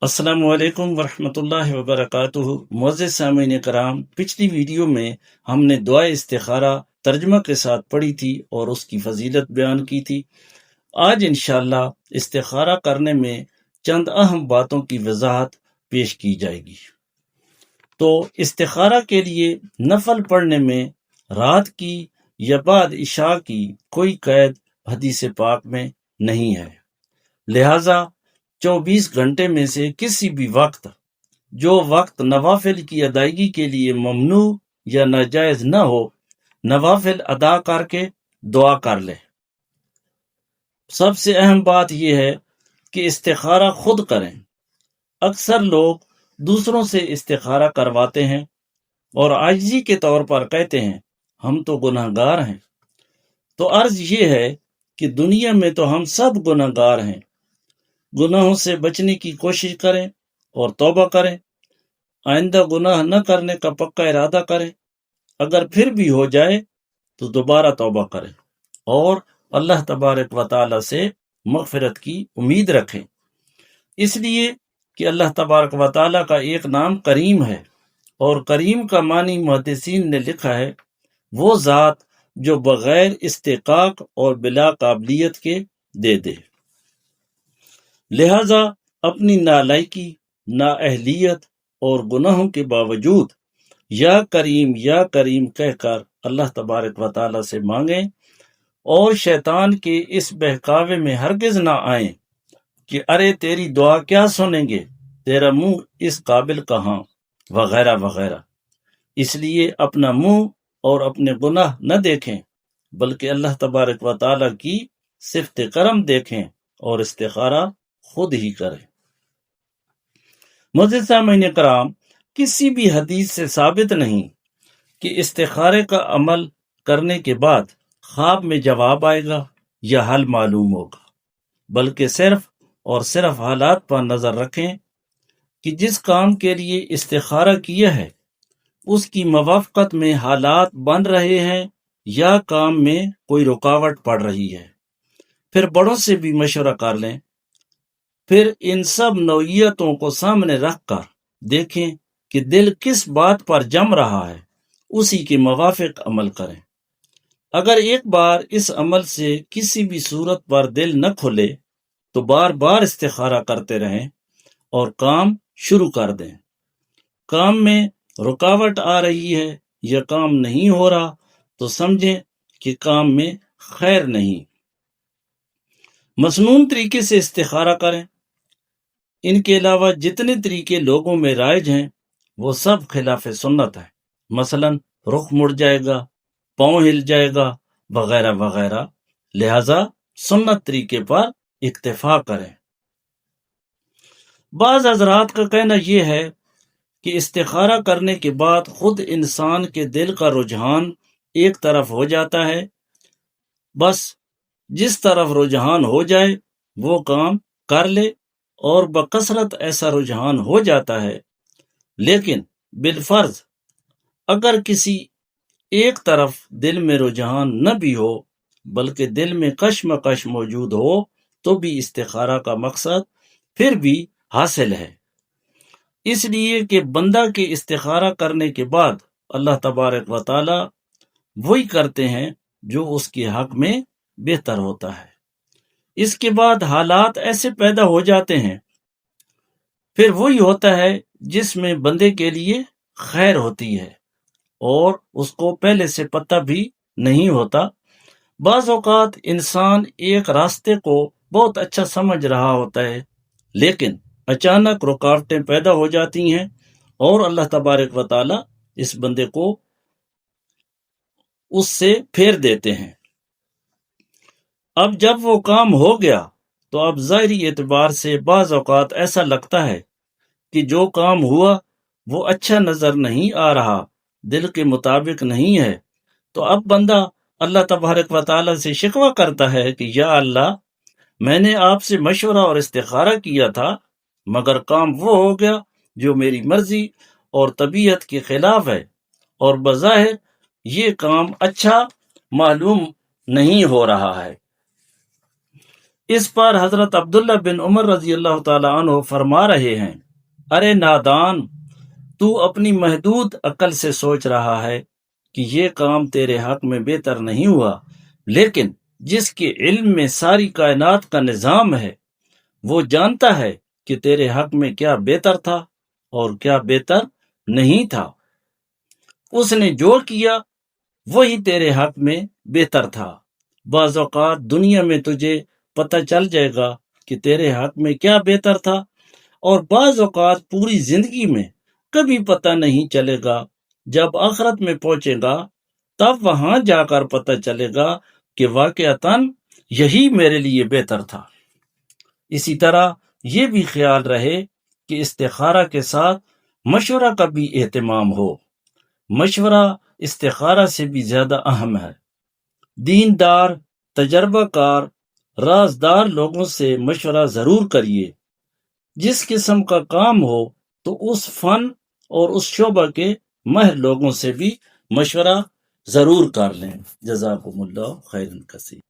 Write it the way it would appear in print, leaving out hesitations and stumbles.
السلام علیکم ورحمۃ اللہ وبرکاتہ۔ معزز سامعین کرام، پچھلی ویڈیو میں ہم نے دعائے استخارہ ترجمہ کے ساتھ پڑھی تھی اور اس کی فضیلت بیان کی تھی۔ آج انشاءاللہ استخارہ کرنے میں چند اہم باتوں کی وضاحت پیش کی جائے گی۔ تو استخارہ کے لیے نفل پڑھنے میں رات کی یا بعد عشاء کی کوئی قید حدیث پاک میں نہیں ہے، لہٰذا 24 گھنٹے میں سے کسی بھی وقت جو وقت نوافل کی ادائیگی کے لیے ممنوع یا ناجائز نہ ہو، نوافل ادا کر کے دعا کر لے۔ سب سے اہم بات یہ ہے کہ استخارہ خود کریں۔ اکثر لوگ دوسروں سے استخارہ کرواتے ہیں اور عاجزی کے طور پر کہتے ہیں ہم تو گناہ گار ہیں۔ تو عرض یہ ہے کہ دنیا میں تو ہم سب گناہ گار ہیں۔ گناہوں سے بچنے کی کوشش کریں اور توبہ کریں، آئندہ گناہ نہ کرنے کا پکا ارادہ کریں۔ اگر پھر بھی ہو جائے تو دوبارہ توبہ کریں اور اللہ تبارک و تعالی سے مغفرت کی امید رکھیں، اس لیے کہ اللہ تبارک و تعالی کا ایک نام کریم ہے، اور کریم کا معنی محدثین نے لکھا ہے وہ ذات جو بغیر استحقاق اور بلا قابلیت کے دے دے۔ لہٰذا اپنی نالائکی، نااہلیت اور گناہوں کے باوجود یا کریم کہہ کر اللہ تبارک و تعالی سے مانگیں، اور شیطان کے اس بہکاوے میں ہرگز نہ آئیں کہ ارے تیری دعا کیا سنیں گے، تیرا منہ اس قابل کہاں، وغیرہ وغیرہ۔ اس لیے اپنا منہ اور اپنے گناہ نہ دیکھیں، بلکہ اللہ تبارک و تعالی کی صفت کرم دیکھیں اور استخارہ خود ہی کریں۔ معزز سامعین کرام، کسی بھی حدیث سے ثابت نہیں کہ استخارے کا عمل کرنے کے بعد خواب میں جواب آئے گا یا حل معلوم ہوگا، بلکہ صرف اور صرف حالات پر نظر رکھیں کہ جس کام کے لیے استخارہ کیا ہے اس کی موافقت میں حالات بن رہے ہیں یا کام میں کوئی رکاوٹ پڑ رہی ہے۔ پھر بڑوں سے بھی مشورہ کر لیں، پھر ان سب نوعیتوں کو سامنے رکھ کر دیکھیں کہ دل کس بات پر جم رہا ہے، اسی کے موافق عمل کریں۔ اگر ایک بار اس عمل سے کسی بھی صورت پر دل نہ کھلے تو بار بار استخارہ کرتے رہیں اور کام شروع کر دیں۔ کام میں رکاوٹ آ رہی ہے یا کام نہیں ہو رہا تو سمجھیں کہ کام میں خیر نہیں۔ مسنون طریقے سے استخارہ کریں۔ ان کے علاوہ جتنے طریقے لوگوں میں رائج ہیں وہ سب خلاف سنت ہیں، مثلا رخ مڑ جائے گا، پاؤں ہل جائے گا، وغیرہ وغیرہ۔ لہذا سنت طریقے پر اکتفا کریں۔ بعض حضرات کا کہنا یہ ہے کہ استخارہ کرنے کے بعد خود انسان کے دل کا رجحان ایک طرف ہو جاتا ہے، بس جس طرف رجحان ہو جائے وہ کام کر لے، اور بکثرت ایسا رجحان ہو جاتا ہے۔ لیکن بالفرض اگر کسی ایک طرف دل میں رجحان نہ بھی ہو بلکہ دل میں کشمکش موجود ہو تو بھی استخارہ کا مقصد پھر بھی حاصل ہے، اس لیے کہ بندہ کے استخارہ کرنے کے بعد اللہ تبارک و تعالی وہی کرتے ہیں جو اس کے حق میں بہتر ہوتا ہے۔ اس کے بعد حالات ایسے پیدا ہو جاتے ہیں، پھر وہی ہوتا ہے جس میں بندے کے لیے خیر ہوتی ہے اور اس کو پہلے سے پتہ بھی نہیں ہوتا۔ بعض اوقات انسان ایک راستے کو بہت اچھا سمجھ رہا ہوتا ہے، لیکن اچانک رکاوٹیں پیدا ہو جاتی ہیں اور اللہ تبارک و تعالی اس بندے کو اس سے پھیر دیتے ہیں۔ اب جب وہ کام ہو گیا تو اب ظاہری اعتبار سے بعض اوقات ایسا لگتا ہے کہ جو کام ہوا وہ اچھا نظر نہیں آ رہا، دل کے مطابق نہیں ہے، تو اب بندہ اللہ تبارک و تعالی سے شکوہ کرتا ہے کہ یا اللہ، میں نے آپ سے مشورہ اور استخارہ کیا تھا مگر کام وہ ہو گیا جو میری مرضی اور طبیعت کے خلاف ہے، اور بظاہر یہ کام اچھا معلوم نہیں ہو رہا ہے۔ اس پر حضرت عبداللہ بن عمر رضی اللہ تعالی عنہ فرما رہے ہیں، ارے نادان، تو اپنی محدود عقل سے سوچ رہا ہے کہ یہ کام تیرے حق میں بہتر نہیں ہوا، لیکن جس کے علم میں ساری کائنات کا نظام ہے وہ جانتا ہے کہ تیرے حق میں کیا بہتر تھا اور کیا بہتر نہیں تھا۔ اس نے جو کیا وہی تیرے حق میں بہتر تھا۔ بعض اوقات دنیا میں تجھے پتہ چل جائے گا کہ تیرے حق میں کیا بہتر تھا، اور بعض اوقات پوری زندگی میں کبھی پتہ نہیں چلے گا۔ جب آخرت میں پہنچے گا تب وہاں جا کر پتہ چلے گا کہ واقعتاً یہی میرے لیے بہتر تھا۔ اسی طرح یہ بھی خیال رہے کہ استخارہ کے ساتھ مشورہ کا بھی اہتمام ہو۔ مشورہ استخارہ سے بھی زیادہ اہم ہے۔ دیندار، تجربہ کار، رازدار لوگوں سے مشورہ ضرور کریے۔ جس قسم کا کام ہو تو اس فن اور اس شعبہ کے ماہر لوگوں سے بھی مشورہ ضرور کر لیں۔ جزاکم اللہ خیرا کثیر۔